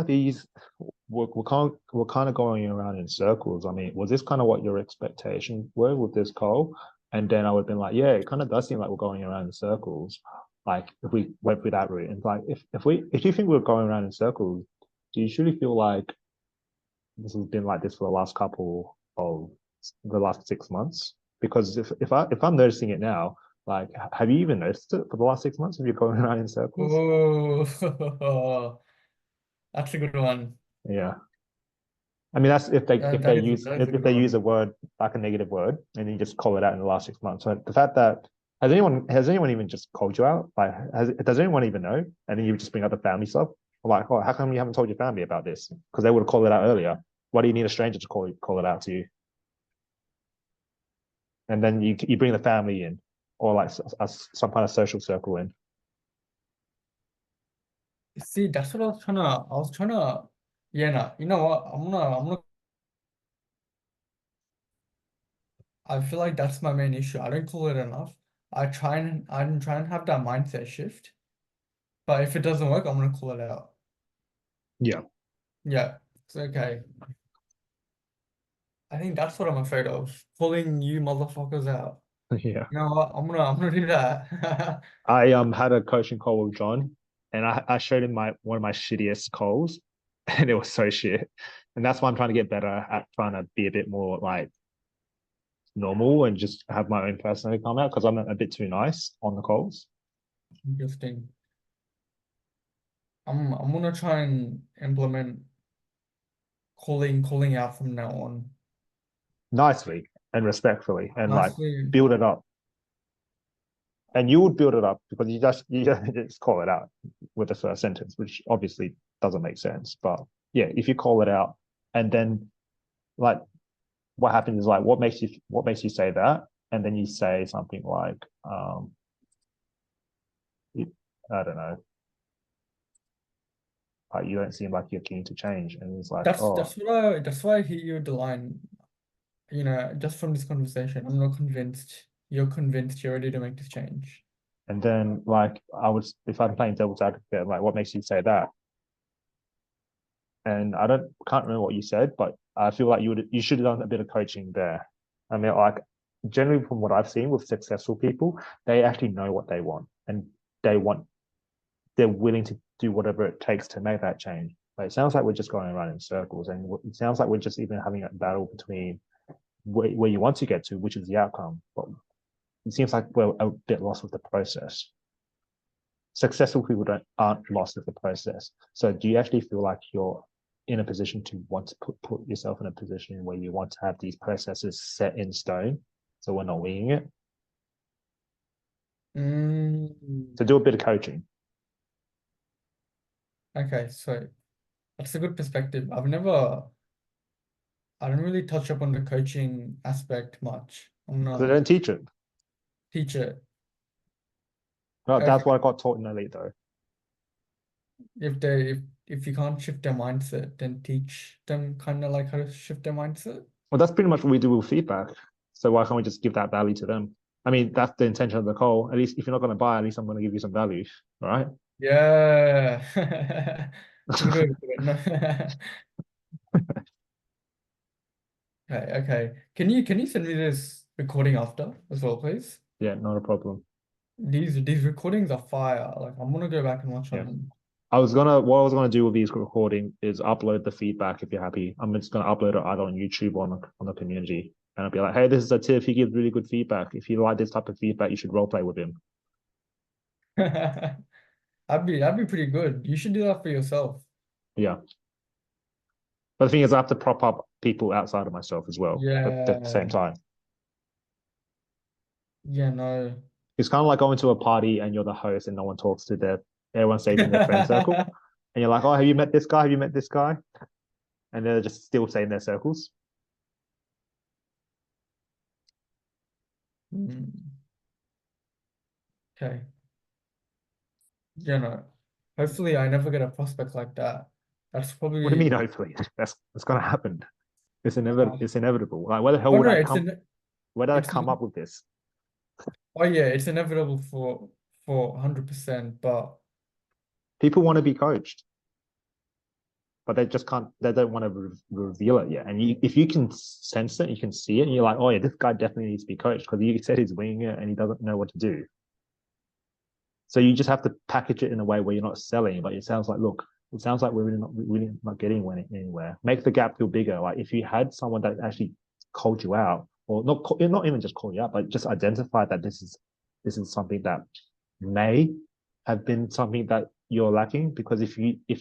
these we're kind of going around in circles. I mean, was this kind of what your expectations were with this call? And then I would have been like, yeah, it kind of does seem like we're going around in circles. Like if we went through that route, and like if you think we're going around in circles, do you truly feel like this has been like this for the last couple of the last 6 months? Because if I'm noticing it now, like have you even noticed it for the last 6 months if you're going around in circles? Oh, that's a good one. Yeah. I mean, that's if That is a they good use one. a word like a negative word and you just call it out in the last 6 months. So the fact that has anyone even just called you out? Like, does anyone even know? And then you just bring up the family stuff. I'm like, oh, how come you haven't told your family about this? Because they would have called it out earlier. Why do you need a stranger to call it out to you? And then you bring the family in, or like some kind of social circle in. See, that's what I was trying to, yeah, no, you know what? I feel like that's my main issue. I don't call it enough. I try and have that mindset shift. But if it doesn't work, I'm gonna call it out. Yeah, Yeah, it's okay. I think that's what I'm afraid of. Calling you motherfuckers out. yeah. You know what? I'm gonna do that. I had a coaching call with John, and I showed him my one of my shittiest calls, and it was so shit. And that's why I'm trying to get better at trying to be a bit more like normal and just have my own personality come out because I'm a bit too nice on the calls. Interesting. I'm gonna try and implement calling out from now on. Nicely and respectfully and like Lastly, build it up. And you would build it up because you just call it out with the first sentence, which obviously doesn't make sense. But yeah, if you call it out and then like what happens is like what makes you say that? And then you say something like, I don't know, like you don't seem like you're keen to change. And it's like, oh, that's why I hit you with the line. You know, just from this conversation, I'm not convinced. You're convinced you're ready to make this change. and then like I was if I'm playing devil's advocate, like what makes you say that? And I can't remember what you said, but I feel like you should have done a bit of coaching there. I mean, like generally from what I've seen with successful people, they actually know what they want and they want they're willing to do whatever it takes to make that change. But it sounds like we're just going around in circles, and it sounds like we're just even having a battle between where you want to get to, which is the outcome. But it seems like we're a bit lost with the process. Successful people aren't lost with the process. So do you actually feel like you're in a position to want to put yourself in a position where you want to have these processes set in stone, so we're not winging it? Mm, So do a bit of coaching. okay, so that's a good perspective. I don't really touch up on the coaching aspect much. I'm Because I gonna don't teach it. teach it. No, that's Okay, what I got taught in elite though. if you can't shift their mindset, then teach them kind of like how to shift their mindset. Well, that's pretty much what we do with feedback. So why can't we just give that value to them? I mean, that's the intention of the call. At least if you're not going to buy, at least I'm going to give you some value, all right? Yeah. Good, good. No. Okay, okay. Can you send me this recording after as well, please? Yeah, not a problem. These recordings are fire. Like I'm gonna go back and watch Yeah. them. What I was gonna do with these recording is upload the feedback if you're happy. I'm just gonna upload it either on YouTube or on the community. And I'll be like, hey, this is a tip. He gives really good feedback. If you like this type of feedback, you should role play with him. That'd be pretty good. You should do that for yourself. Yeah. But the thing is, I have to prop up people outside of myself as well at the Yeah. same time. Yeah, no. It's kind of like going to a party and you're the host and no one talks to everyone stays in their friend circle. And you're like, oh, have you met this guy? Have you met this guy? And they're just still staying in their circles. Mm, okay. Yeah, no. Hopefully I never get a prospect like that. That's What do you mean, probably hopefully? That's gonna happen. um, It's inevitable. Like, where the hell oh would no, I come? Where did I it's come up with this? oh yeah, it's inevitable for 100%, but People want to be coached, but they just can't. They don't want to reveal it yet. And if you can sense it, you can see it, and you're like, oh yeah, this guy definitely needs to be coached because you said he's winging it and he doesn't know what to do. So you just have to package it in a way where you're not selling, but it sounds like, look, it sounds like we're really not getting anywhere. Make the gap feel bigger. Like if you had someone that actually called you out, or not even just call you out, but just identify that this is something that may have been something that you're lacking. Because if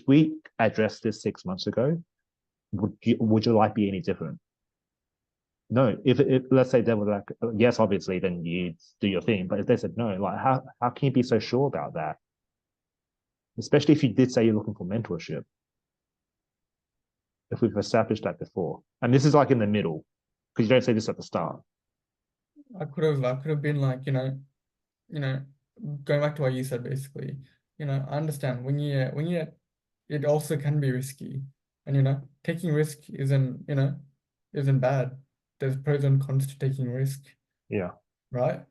we addressed this 6 months ago, would your life be any different? No. If let's say they were like, yes, obviously, then you do your thing. But if they said no, like how can you be so sure about that? Especially if you did say you're looking for mentorship. If we've established that before, and this is like in the middle, because you don't say this at the start. I could have been like, you know, going back to what you said basically, I understand when you it also can be risky. And taking risk isn't bad. There's pros and cons to taking risk, Yeah, right?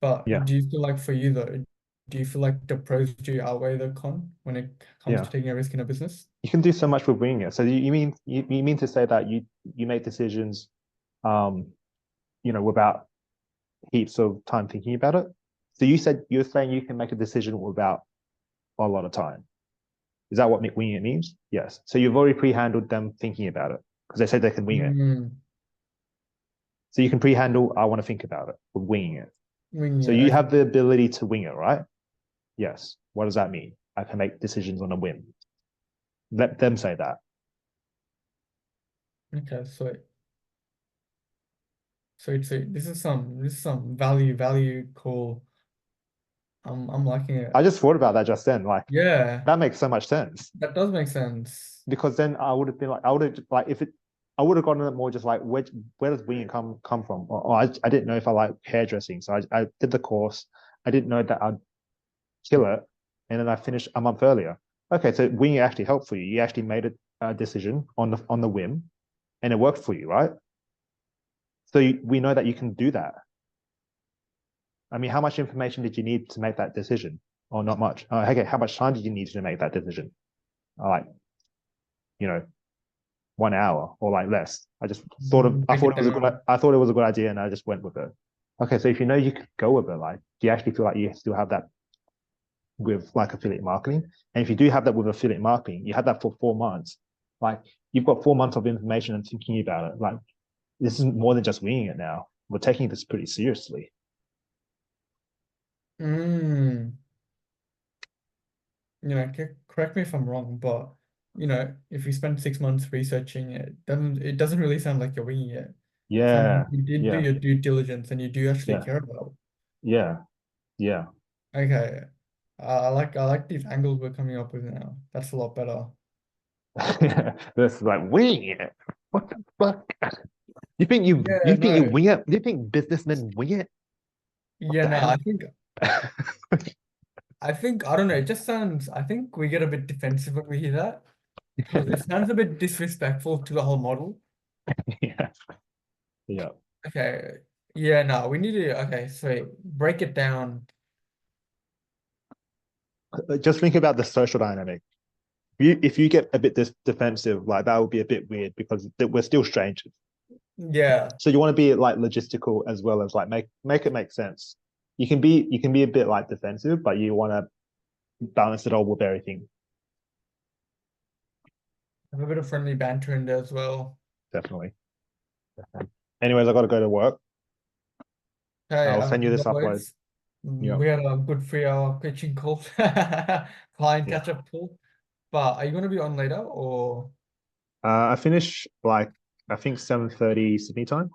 But yeah, do you feel like for you though, do you feel like the pros do outweigh the con when it comes to yeah. taking a risk in a business? You can do so much with winging it. So you mean to say that you make decisions, um, without heaps of time thinking about it. So you're saying you can make a decision without a lot of time. Is that what winging it means? Yes. So you've already pre-handled them thinking about it because they said they can wing it. Mm, So you can pre-handle, I want to think about it, with winging it. So yeah, you have the ability to wing it, right? Yes. What does that mean? I can make decisions on a whim. Let them say that. okay, so this is some value call. I'm liking it. I just thought about that just then. Like Yeah, that makes so much sense that does make sense. because then I would have been like, I would have like if it, I would have gotten it more just like where does winging come from? I didn't know if I like hairdressing, so I did the course. I didn't know that I'd kill it, and then I finished a month earlier. Okay, so winging actually helped for you. You actually made a decision on the whim, and it worked for you, right? So we know that you can do that. I mean, how much information did you need to make that decision? Or not much. Okay, how much time did you need to make that decision? Like, you know, 1 hour or like less. Break it down. I thought it was a good idea, and I just went with it. Okay, so if you know you could go with it, like, do you actually feel like you still have that with like affiliate marketing? And if you do have that with affiliate marketing, you had that for 4 months. Like, you've got 4 months of information and thinking about it. Like, this is more than just winging it now. We're taking this pretty seriously. Mm, correct me if I'm wrong, but if you spend 6 months researching it doesn't really sound like you're winging it. Sounds like Yeah, you did do yeah, your due diligence and you do actually yeah, care about yeah, yeah. it. Okay. I like these angles we're coming up with now. That's a lot better. This is like winging it. What the fuck? You Yeah, think you no. wing it? You think businessmen wing it? What Yeah, the no, I hell? think I think I don't know, it just sounds I think we get a bit defensive when we hear that because it sounds a bit disrespectful to the whole model. Yeah, yeah, Okay. Yeah, no, we need to. Okay, so break it down. Just think about the social dynamic. If you get a bit defensive, like that would be a bit weird because we're still strangers. Yeah, So you want to be like logistical as well as like make it make sense. You can be a bit like defensive, but you want to balance it all with everything. have a bit of friendly banter in there as well. Definitely. Anyways, I got to go to work. Hey, I'll send you as this upload. always, Yeah. we had a good 3 hour pitching call, client Yeah. catch up call. But are you going to be on later or I finish like I think 7:30 Sydney time.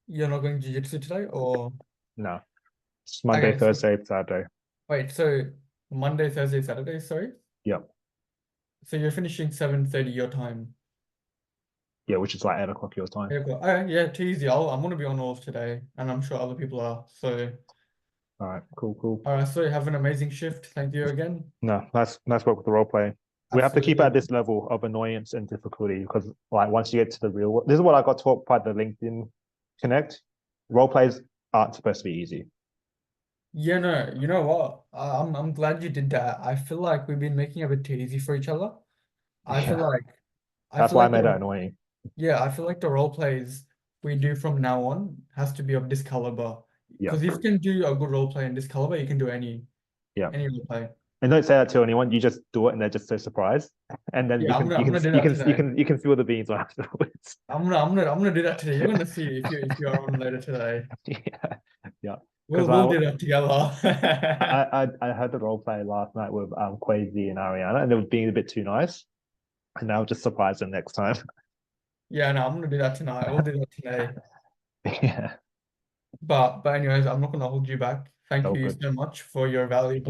you're not going jiu-jitsu today? Or No, it's Monday, okay, so Thursday, Saturday. wait, so Monday, Thursday, Saturday, sorry. Yeah. So you're finishing 7:30 your time. Yeah, which is like 8 o'clock your time. Yeah, cool. Okay, yeah, too easy. I'm gonna be on all today, and I'm sure other people are. So, All right, cool, cool. all right. So have an amazing shift. Thank you again. No, nice work with the role play. We have to keep at Absolutely. this level of annoyance and difficulty because like once you get to the real world, this is what I got taught by the LinkedIn Connect. Role plays aren't supposed to be easy. Yeah, no, you know what? I'm glad you did that. I feel like we've been making it a bit too easy for each other. I feel Yeah. like I That's feel why I like made it the annoying. yeah, I feel like the role plays we do from now on has to be of this caliber. Yeah. Because if you can do a good role play in this caliber, you can do Yeah. any role play. And don't say that to anyone. You just do it and they're just so surprised. And then Yeah, you can I'm you can gonna do you that can you today. can you can feel the beans afterwards. I'm gonna do that today. You're gonna see if you are on later today. Yeah. Yeah. Because We'll do that together. I heard the role play last night with Quasi and Ariana, and they were being a bit too nice. And I'll just surprise them next time. Yeah, no, I'm gonna do that tonight. We'll do that today. Yeah. But anyways, I'm not gonna hold you back. Thank So you good. so much for your valuable